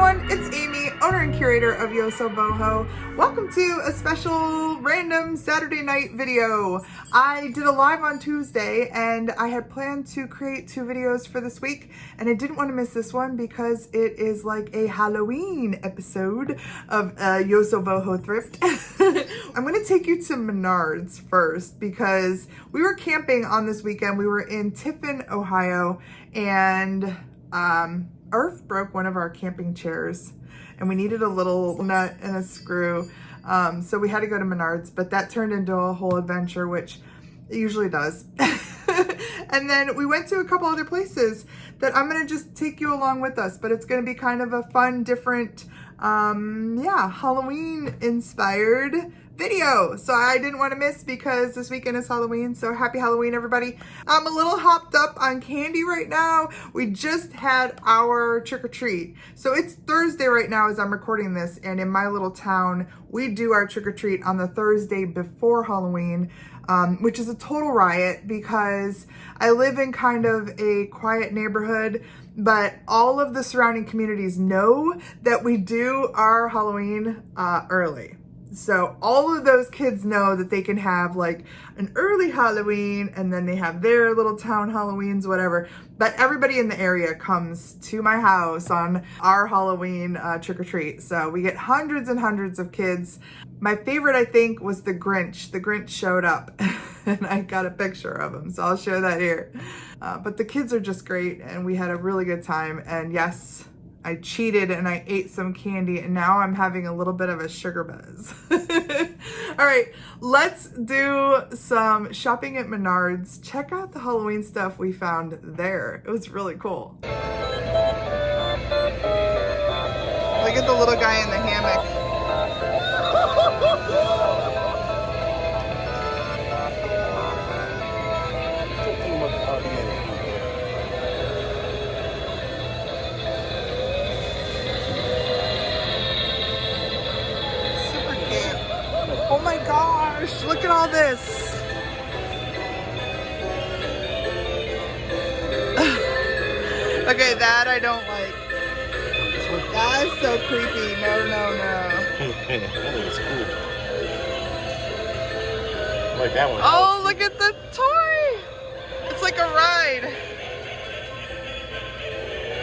everyone, it's Amy, owner and curator of YosoBoho. Welcome to a special random Saturday night video. I did a live on Tuesday and I had planned to create 2 videos for this week, and I didn't want to miss this one because it is like a Halloween episode of YosoBoho Thrift. I'm going to take you to Menards first because we were camping on this weekend. We were in Tiffin, Ohio, and Irf broke one of our camping chairs and we needed a little nut and a screw. So we had to go to Menards, but that turned into a whole adventure, which it usually does. And then we went to a couple other places that I'm going to just take you along with us, but it's going to be kind of a fun, different, Halloween inspired video. So I didn't want to miss because this weekend is Halloween. So happy Halloween, everybody. I'm a little hopped up on candy right now. We just had our trick-or-treat. So it's Thursday right now as I'm recording this, and in my little town, we do our trick-or-treat on the Thursday before Halloween, which is a total riot because I live in kind of a quiet neighborhood, but all of the surrounding communities know that we do our Halloween early. So all of those kids know that they can have like an early Halloween and then they have their little town Halloweens, whatever. But everybody in the area comes to my house on our Halloween trick-or-treat. So we get hundreds and hundreds of kids. My favorite, I think, was the Grinch. The Grinch showed up and I got a picture of him. So I'll share that here. But the kids are just great and we had a really good time. And yes, I cheated and I ate some candy and now I'm having a little bit of a sugar buzz. All right, let's do some shopping at Menards. Check out the Halloween stuff we found there. It was really cool. Look at the little guy in the hammock. Oh my gosh, look at all this. Okay, that I don't like. That is so creepy. No, no, no. I think it's cool. I like that one. Oh, look at the toy. It's like a ride.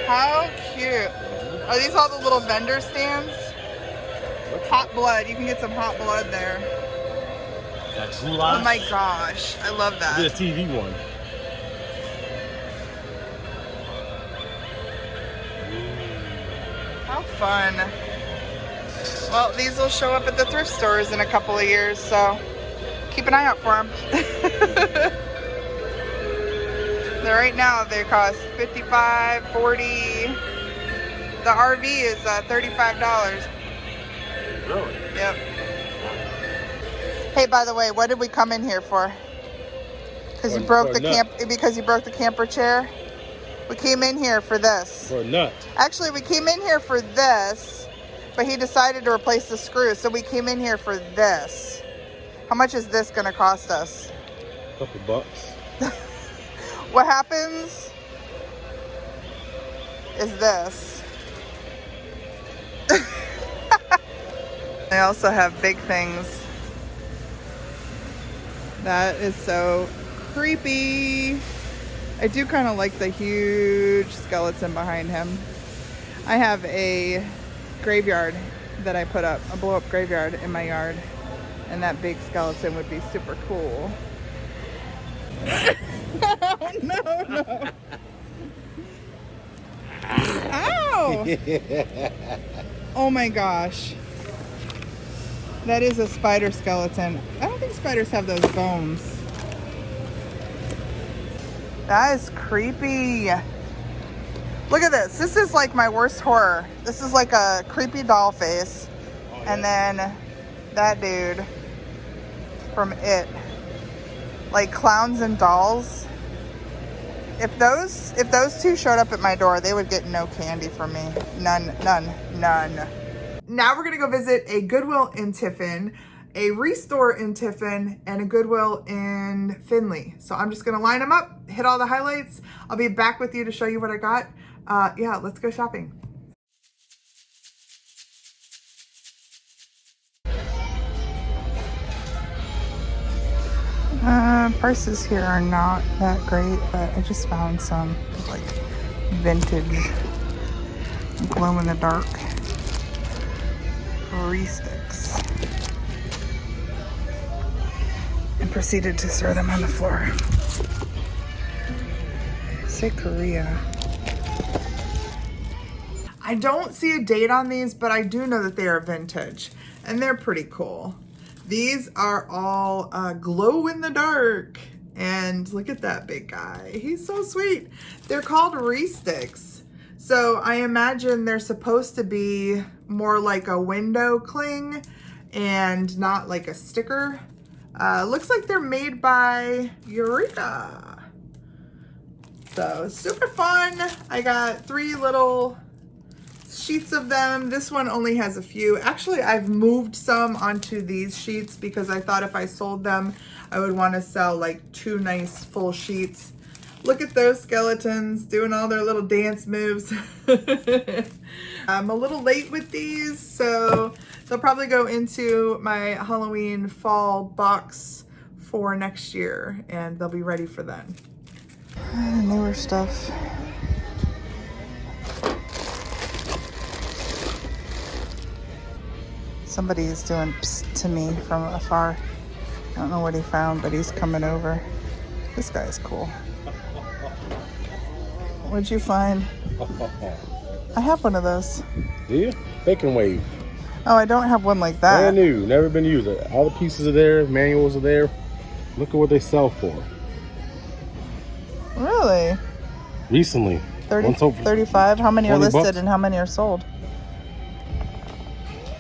How cute. Are these all the little vendor stands? Hot blood. You can get some hot blood there. That's goulash. Oh my gosh. I love that. Look at the TV one. How fun. Well, these will show up at the thrift stores in a couple of years, so keep an eye out for them. Right now, they cost $55, $40. The RV is $35. Really? Yep. Hey, by the way, what did we come in here for? Because you broke the camper chair. We came in here for this. For a nut. Actually, we came in here for this, but he decided to replace the screw, so we came in here for this. How much is this going to cost us? A couple bucks. What happens is this. They also have big things. That is so creepy. I do kind of like the huge skeleton behind him. I have a graveyard that I put up, a blow-up graveyard in my yard, and that big skeleton would be super cool. Oh, no. Ow! Oh my gosh. That is a spider skeleton. I don't think spiders have those bones. That is creepy. Look at this. This is like my worst horror. This is like a creepy doll face. Oh, yeah. And then that dude from It. Like clowns and dolls. If those 2 showed up at my door, they would get no candy from me. None. Now we're gonna go visit a Goodwill in Tiffin, a Restore in Tiffin, and a Goodwill in Findlay. So I'm just gonna line them up, hit all the highlights. I'll be back with you to show you what I got. Yeah, let's go shopping. Prices here are not that great, but I just found some like vintage glow in the dark sticks and proceeded to throw them on the floor. Say Korea. I don't see a date on these, but I do know that they are vintage and they're pretty cool. These are all glow in the dark, and look at that big guy. He's so sweet. They're called sticks. So I imagine they're supposed to be more like a window cling and not like a sticker. Looks like they're made by Eureka. So super fun. I got 3 little sheets of them. This one only has a few. Actually, I've moved some onto these sheets because I thought if I sold them, I would want to sell like 2 nice full sheets. Look at those skeletons doing all their little dance moves. I'm a little late with these, so they'll probably go into my Halloween fall box for next year, and they'll be ready for then. Newer stuff. Somebody is doing psst to me from afar. I don't know what he found, but he's coming over. This guy's cool. What'd you find? I have one of those. Do you? Bacon wave. Oh, I don't have one like that. Brand new, never been used. All the pieces are there, manuals are there. Look at what they sell for. Really? Recently. 35? How many are listed $20? and how many are sold?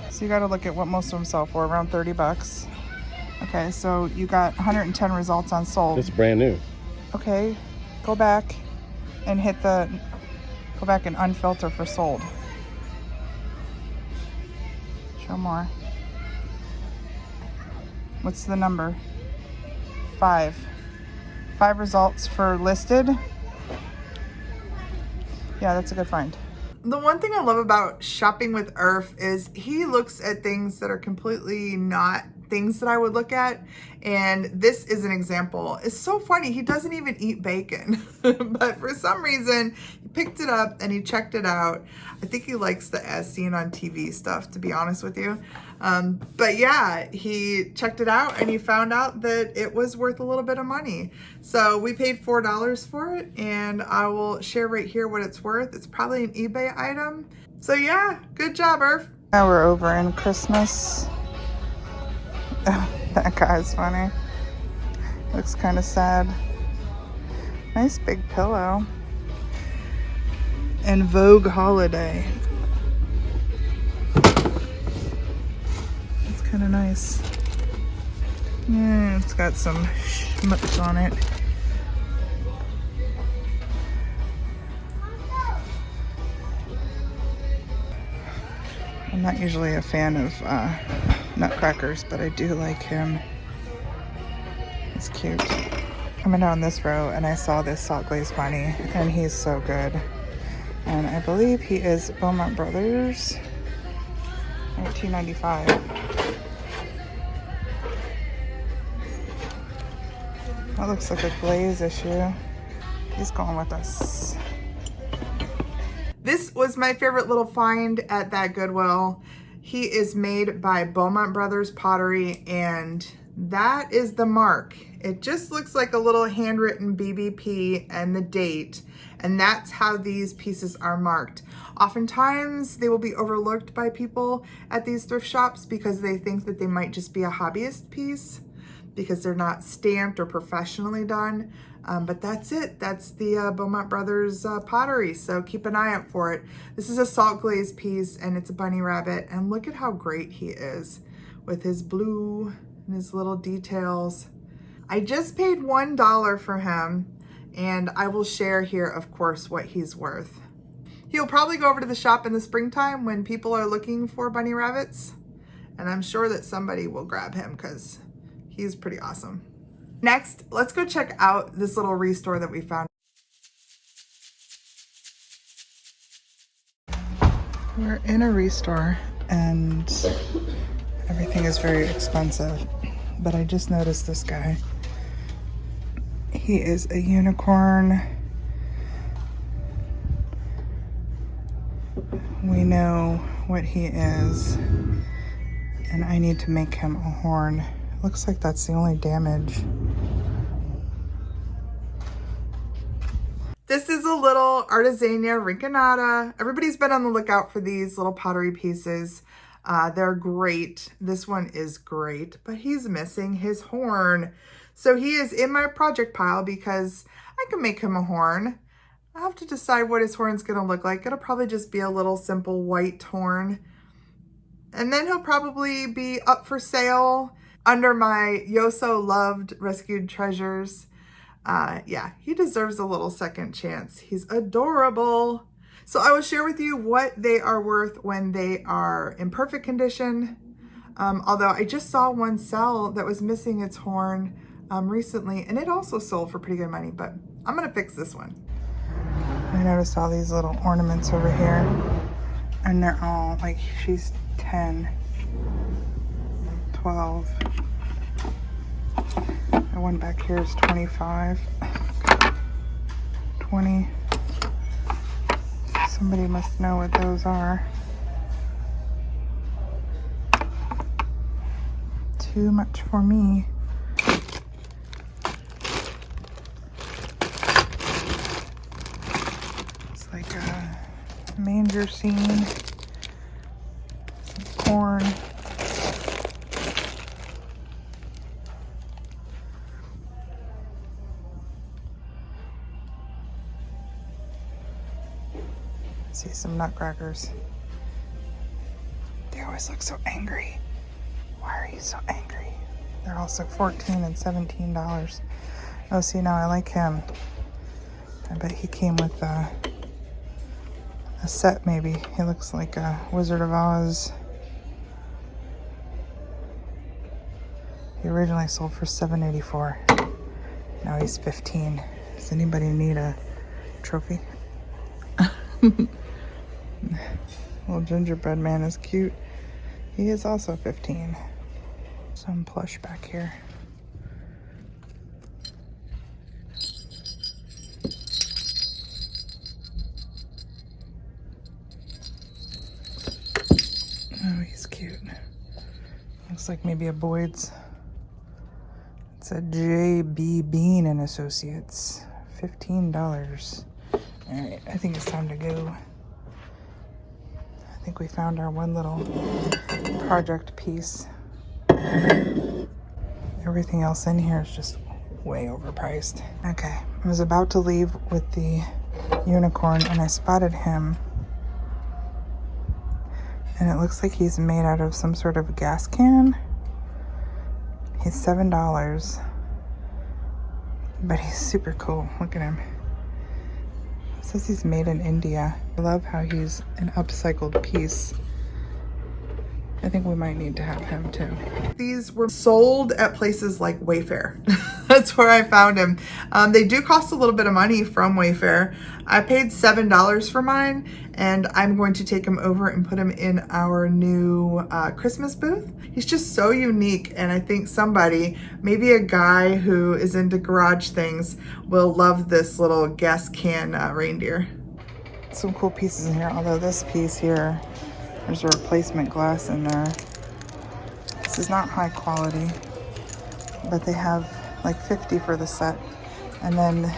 So you got to look at what most of them sell for, around 30 bucks. Okay, so you got 110 results on sold. It's brand new. Okay, go back and go back and unfilter for sold. Show more. What's the number? 5. 5 results for listed. Yeah, that's a good find. The one thing I love about shopping with Irf is he looks at things that are completely not things that I would look at, and this is an example. It's so funny, he doesn't even eat bacon, but for some reason he picked it up and he checked it out. I think he likes the as seen on TV stuff, to be honest with you. But yeah, he checked it out and he found out that it was worth a little bit of money. So we paid $4 for it, and I will share right here what it's worth. It's probably an eBay item. So yeah, good job, Irf. Now we're over in Christmas. Oh, that guy's funny. Looks kind of sad. Nice big pillow. And Vogue holiday. It's kind of nice. Yeah, it's got some schmutz on it. I'm not usually a fan of nutcrackers, but I do like him. He's cute. Coming down this row and I saw this salt glazed bunny, and he's so good. And I believe he is Beaumont Brothers, $19.95. That looks like a glaze issue. He's going with us. This was my favorite little find at that Goodwill. He is made by Beaumont Brothers Pottery, and that is the mark. It just looks like a little handwritten BBP and the date, and that's how these pieces are marked. Oftentimes they will be overlooked by people at these thrift shops because they think that they might just be a hobbyist piece because they're not stamped or professionally done. But that's it. That's the Beaumont Brothers pottery. So keep an eye out for it. This is a salt glazed piece, and it's a bunny rabbit. And look at how great he is with his blue and his little details. I just paid $1 for him, and I will share here, of course, what he's worth. He'll probably go over to the shop in the springtime when people are looking for bunny rabbits. And I'm sure that somebody will grab him because he's pretty awesome. Next, let's go check out this little restore that we found. We're in a restore and everything is very expensive, but I just noticed this guy. He is a unicorn. We know what he is, and I need to make him a horn. Looks like that's the only damage. This is a little Artesania rinconata. Everybody's been on the lookout for these little pottery pieces. They're great. This one is great, but he's missing his horn. So he is in my project pile because I can make him a horn. I have to decide what his horn's gonna look like. It'll probably just be a little simple white horn. And then he'll probably be up for sale under my Yoso Loved Rescued Treasures. Yeah, he deserves a little second chance. He's adorable. So I will share with you what they are worth when they are in perfect condition. Although I just saw one sell that was missing its horn recently, and it also sold for pretty good money, but I'm gonna fix this one. I noticed all these little ornaments over here, and they're all like, she's 10, 12. The one back here is 25, 20. Somebody must know what those are. Too much for me. It's like a manger scene, some corn. See some nutcrackers. They always look so angry. Why are you so angry? They're also $14 and $17. Oh, see, now I like him. I bet he came with a set, maybe. He looks like a Wizard of Oz. He originally sold for $7.84. Now he's $15. Does anybody need a trophy? Little gingerbread man is cute. He is also 15. Some plush back here. Oh, he's cute. Looks like maybe a Boyd's. It's a J.B. Bean and Associates. $15. All right, I think it's time to go. I think we found our one little project piece. Everything else in here is just way overpriced. Okay, I was about to leave with the unicorn and I spotted him. And it looks like he's made out of some sort of gas can. He's $7. But he's super cool. Look at him. It says he's made in India. I love how he's an upcycled piece. I think we might need to have him too. These were sold at places like Wayfair. That's where I found him. They do cost a little bit of money from Wayfair. I paid $7 for mine, and I'm going to take him over and put him in our new Christmas booth. He's just so unique, and I think somebody, maybe a guy who is into garage things, will love this little gas can reindeer. Some cool pieces in here, although this piece here, there's a replacement glass in there. This is not high quality, but they have like 50 for the set, and then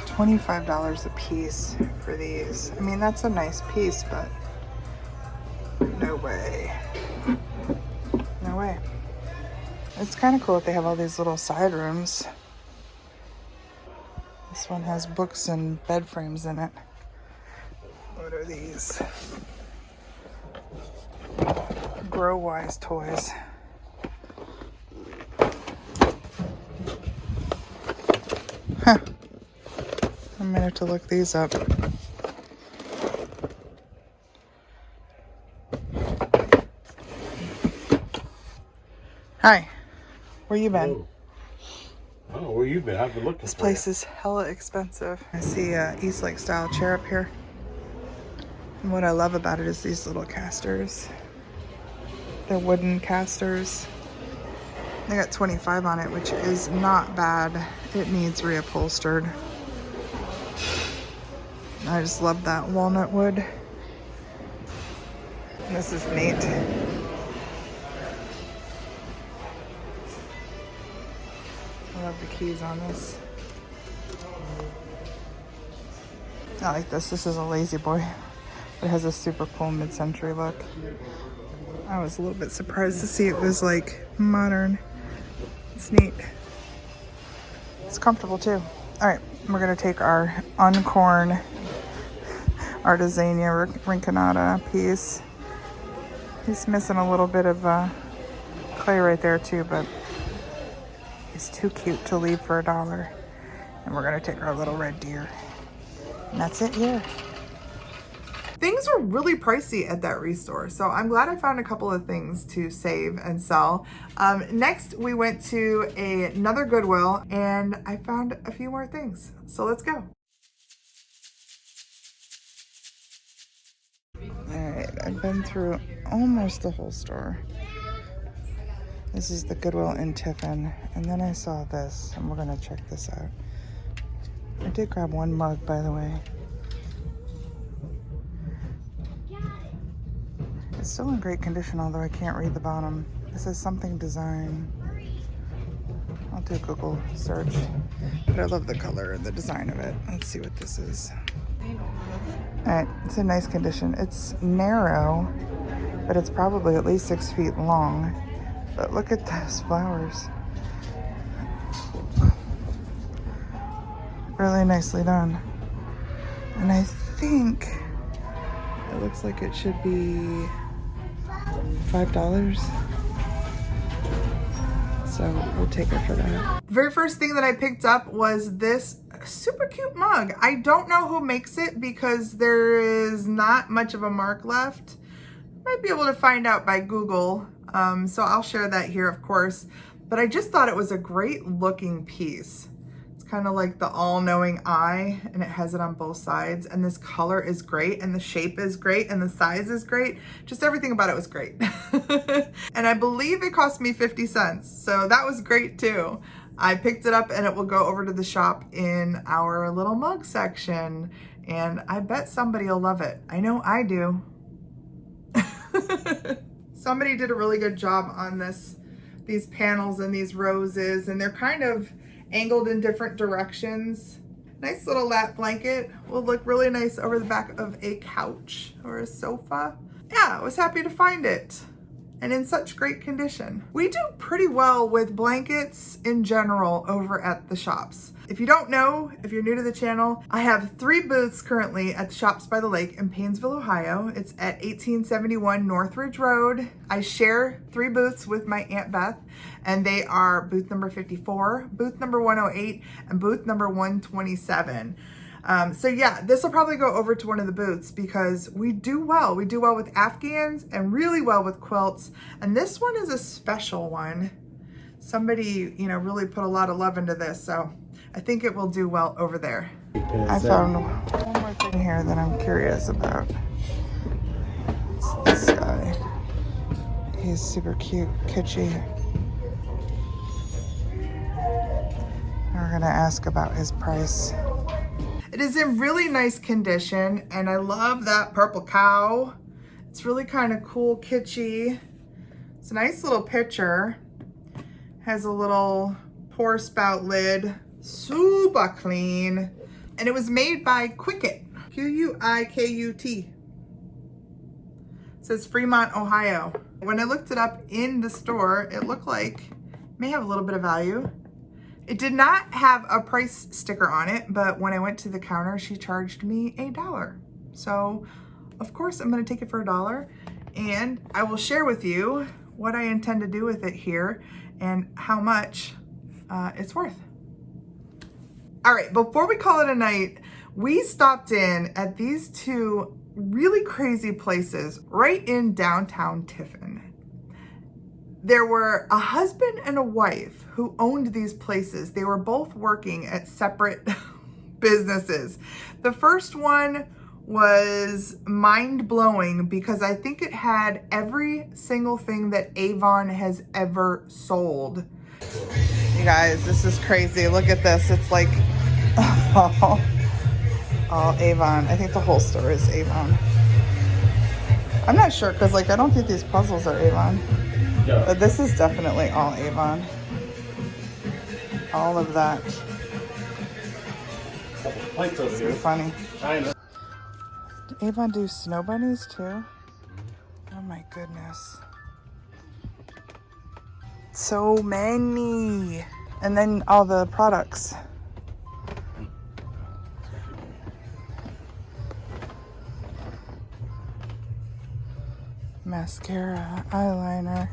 $25 a piece for these. I mean, that's a nice piece, but no way. No way. It's kind of cool that they have all these little side rooms. This one has books and bed frames in it. What are these? Grow Wise toys. Huh. I'm gonna have to look these up. Hi. Where you been? Oh, where you been? I've been looking. This place is hella expensive. I see a Eastlake style chair up here. And what I love about it is these little casters. They're wooden casters. They got 25 on it, which is not bad. It needs reupholstered. I just love that walnut wood. This is neat. I love the keys on this. I like this. This is a lazy boy. It has a super cool mid-century look. I was a little bit surprised to see it was like modern. It's neat. It's comfortable too. All right, we're gonna take our uncorn Artesania Rinconada piece. He's missing a little bit of clay right there too, but he's too cute to leave for $1. And we're gonna take our little red deer. And that's it here. Things were really pricey at that restore, so I'm glad I found a couple of things to save and sell. Next, we went to another Goodwill, and I found a few more things. So let's go. All right, I've been through almost the whole store. This is the Goodwill in Tiffin, and then I saw this, and we're gonna check this out. I did grab one mug, by the way. It's still in great condition, although I can't read the bottom. This is something design. I'll do a Google search, but I love the color and the design of it. Let's see what this is. All right, it's in nice condition. It's narrow, but it's probably at least 6 feet long. But look at those flowers. Really nicely done. And I think it looks like it should be $5. So we'll take it for that. The very first thing that I picked up was this super cute mug. I don't know who makes it because there is not much of a mark left. Might be able to find out by Google. So I'll share that here, of course. But I just thought it was a great looking piece. Kind of like the all-knowing eye, and it has it on both sides, and this color is great, and the shape is great, and the size is great. Just everything about it was great. And I believe it cost me 50 cents, so that was great too. I picked it up, and it will go over to the shop in our little mug section, and I bet somebody will love it. I know I do. Somebody did a really good job on these panels and these roses, and they're kind of angled in different directions. Nice little lap blanket. Will look really nice over the back of a couch or a sofa. Yeah, I was happy to find it and in such great condition. We do pretty well with blankets in general over at the shops. If you don't know, if you're new to the channel, I have 3 booths currently at the Shops by the Lake in Painesville, Ohio. It's at 1871 Northridge Road. I share 3 booths with my Aunt Beth, and they are booth number 54, booth number 108, and booth number 127. So yeah, this will probably go over to one of the booths because we do well. We do well with Afghans and really well with quilts. And this one is a special one. Somebody, really put a lot of love into this. So I think it will do well over there. I found one more thing here that I'm curious about. It's this guy. He's super cute, kitschy. We're gonna ask about his price. It is in really nice condition, and I love that purple cow. It's really kind of cool, kitschy. It's a nice little picture. Has a little pour spout lid. Super clean. And it was made by Quicket. Q-U-I-K-U-T. It says Fremont, Ohio. When I looked it up in the store, it looked like it may have a little bit of value. It did not have a price sticker on it, but when I went to the counter, she charged me $1. So, of course, I'm gonna take it for $1, and I will share with you what I intend to do with it here and how much it's worth. All right, before we call it a night, we stopped in at these 2 really crazy places right in downtown Tiffin. There were a husband and a wife who owned these places. They were both working at separate businesses. The first one was mind-blowing because I think it had every single thing that Avon has ever sold. You guys, this is crazy. Look at this. It's like all Avon. I think the whole store is Avon. I'm not sure because like I don't think these puzzles are Avon. Yeah. But this is definitely all Avon. All of that. Lights over here. Funny. China. Did Avon do snow bunnies too? Oh my goodness. So many. And then all the products. Mascara, eyeliner,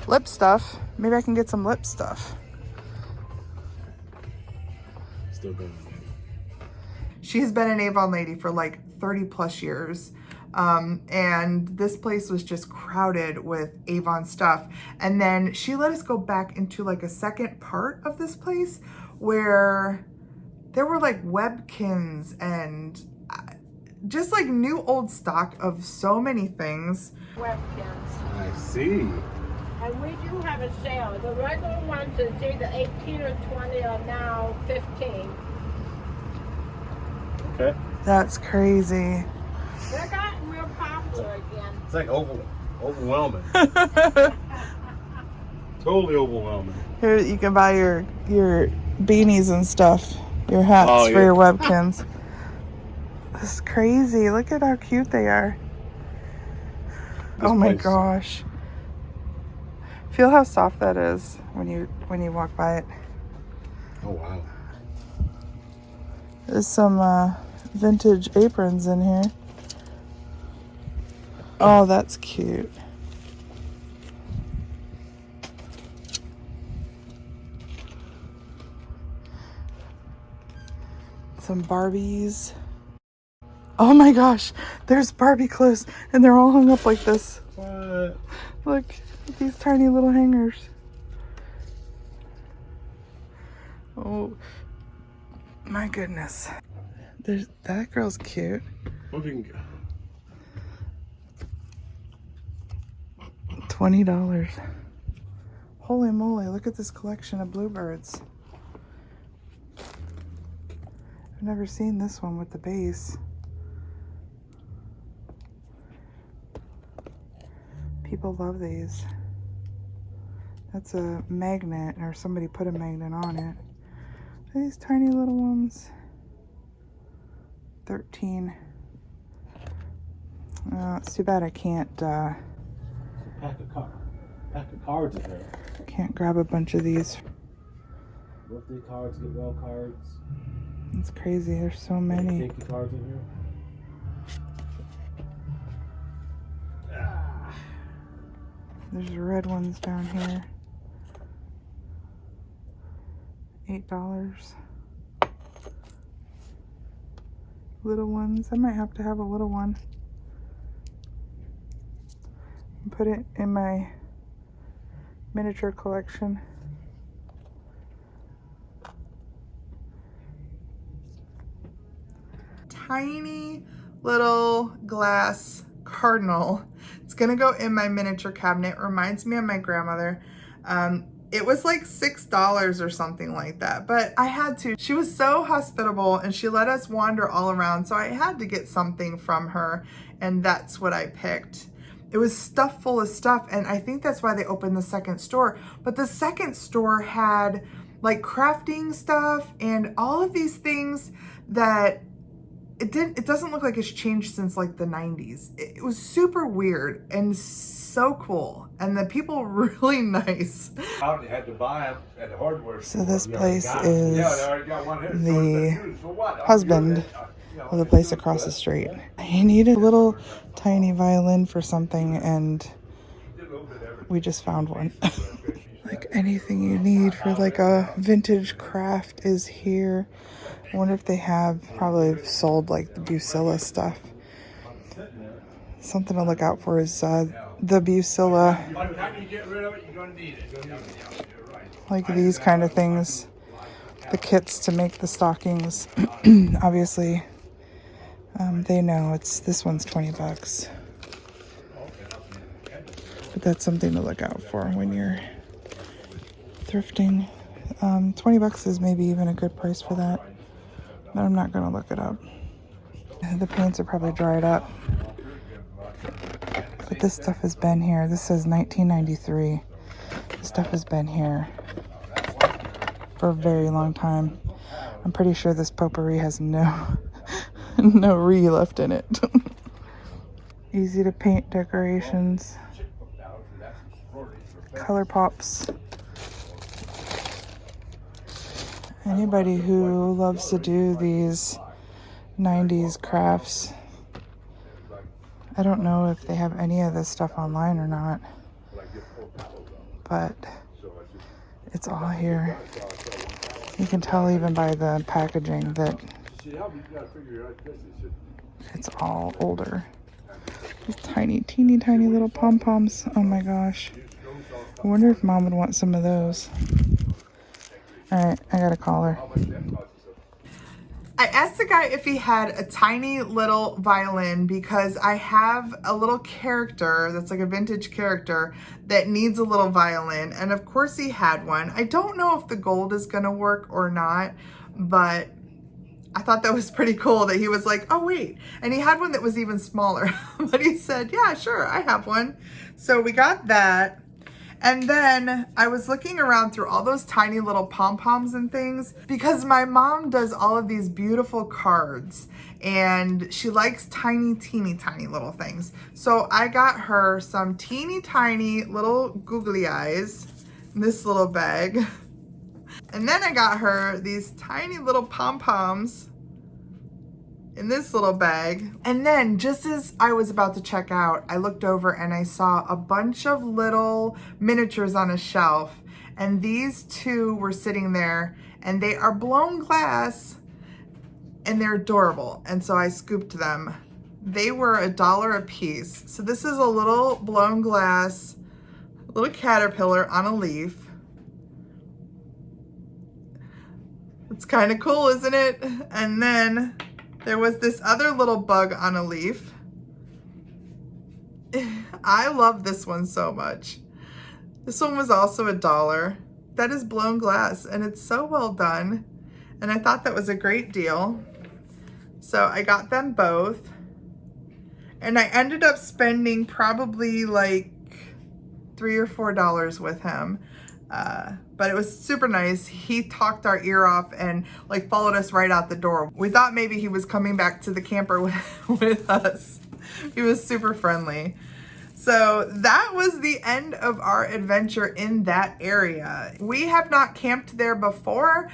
lip stuff. Maybe I can get some lip stuff. Still going. She's been an Avon lady for like 30 plus years. And this place was just crowded with Avon stuff. And then she let us go back into like a second part of this place where there were like Webkins and just like new old stock of so many things. Webkins. I see. And we do have a sale. The regular ones is either 18 or 20 or now 15. Okay. That's crazy. They're gotten real popular again. It's like overwhelming. Totally overwhelming. Here you can buy your beanies and stuff, your hats for your Webkins. This is crazy. Look at how cute they are. Oh my gosh. Feel how soft that is when you walk by it. Oh wow. There's some vintage aprons in here. Oh, that's cute. Some Barbies. Oh my gosh, there's Barbie clothes and they're all hung up like this. What? Look at these tiny little hangers. Oh my goodness. That girl's cute. What if you can go? $20. Holy moly, look at this collection of bluebirds. I've never seen this one with the base. People love these. That's a magnet, or somebody put a magnet on it. Are these tiny little ones? 13. It's too bad I can't Pack of cards in there. can't grab a bunch of these. Birthday cards, get well cards. It's crazy, there's so many. Take the cards in here. There's red ones down here. $8. Little ones. I might have to have a little one. Put it in my miniature collection. Tiny little glass cardinal. It's gonna go in my miniature cabinet. Reminds me of my grandmother. It was like $6 or something like that, but I had to. She was so hospitable and she let us wander all around, so I had to get something from her, and that's what I picked. It was stuffed full of stuff, and I think that's why they opened the second store. But the second store had like crafting stuff and all of these things that it doesn't look like it's changed since like the 90s. It was super weird and so cool, and the people were really nice. Out, you had to buy them at the hardware store. So this place is the husband of the place across the street. He needed a little tiny violin for something, and we just found one. Like anything you need for like a vintage craft is here. I wonder if they have probably sold like the Bucilla stuff. Something to look out for is the Bucilla, By the time you get rid of it, you're going to need it. like these kind of things. The kits to make the stockings. Obviously, they know this one's $20. But that's something to look out for when you're thrifting. 20 bucks is maybe even a good price for that, but I'm not gonna look it up. The paints are probably dried up, but this stuff has been here. This says 1993. This stuff has been here for a very long time. I'm pretty sure this potpourri has no re left in it. Easy to paint decorations, color pops. Anybody who loves to do these 90s crafts, I don't know if they have any of this stuff online or not, but it's all here. You can tell even by the packaging that it's all older. These tiny, teeny tiny little pom-poms. Oh my gosh. I wonder if Mom would want some of those. Alright, I gotta call her. I asked the guy if he had a tiny little violin because I have a little character that's like a vintage character that needs a little violin, and of course he had one. I don't know if the gold is gonna work or not, but I thought that was pretty cool that he was like, oh wait, and he had one that was even smaller. But he said, yeah, sure, I have one. So we got that. And then I was looking around through all those tiny little pom-poms and things because my mom does all of these beautiful cards and she likes tiny, teeny, tiny little things. So I got her some teeny tiny little googly eyes in this little bag. And then I got her these tiny little pom-poms in this little bag. And then just as I was about to check out, I looked over and I saw a bunch of little miniatures on a shelf. And these two were sitting there and they are blown glass and they're adorable. And so I scooped them. They were $1 a piece. So this is a little blown glass, little caterpillar on a leaf. It's kind of cool, isn't it? And then there was this other little bug on a leaf. I love this one so much. This one was also $1. That is blown glass and it's so well done. And I thought that was a great deal. So I got them both. And I ended up spending probably like $3 or $4 with him. But it was super nice. He talked our ear off and like followed us right out the door. We thought maybe he was coming back to the camper with us. He was super friendly. So that was the end of our adventure in that area. We have not camped there before.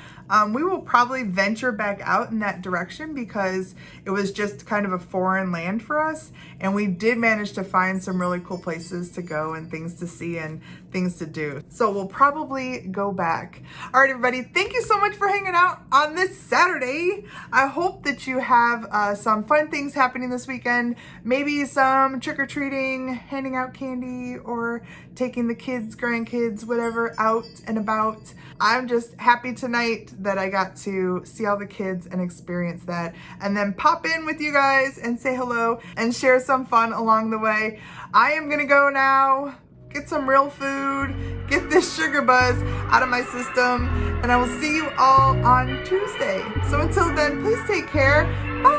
We will probably venture back out in that direction because it was just kind of a foreign land for us. And we did manage to find some really cool places to go and things to see and things to do. So we'll probably go back. All right, everybody, thank you so much for hanging out on this Saturday. I hope that you have some fun things happening this weekend. Maybe some trick-or-treating, handing out candy, or taking the kids, grandkids, whatever, out and about. I'm just happy tonight that I got to see all the kids and experience that, and then pop in with you guys and say hello and share some fun along the way. I am gonna go now, get some real food, get this sugar buzz out of my system, and I will see you all on Tuesday. So until then, please take care. Bye.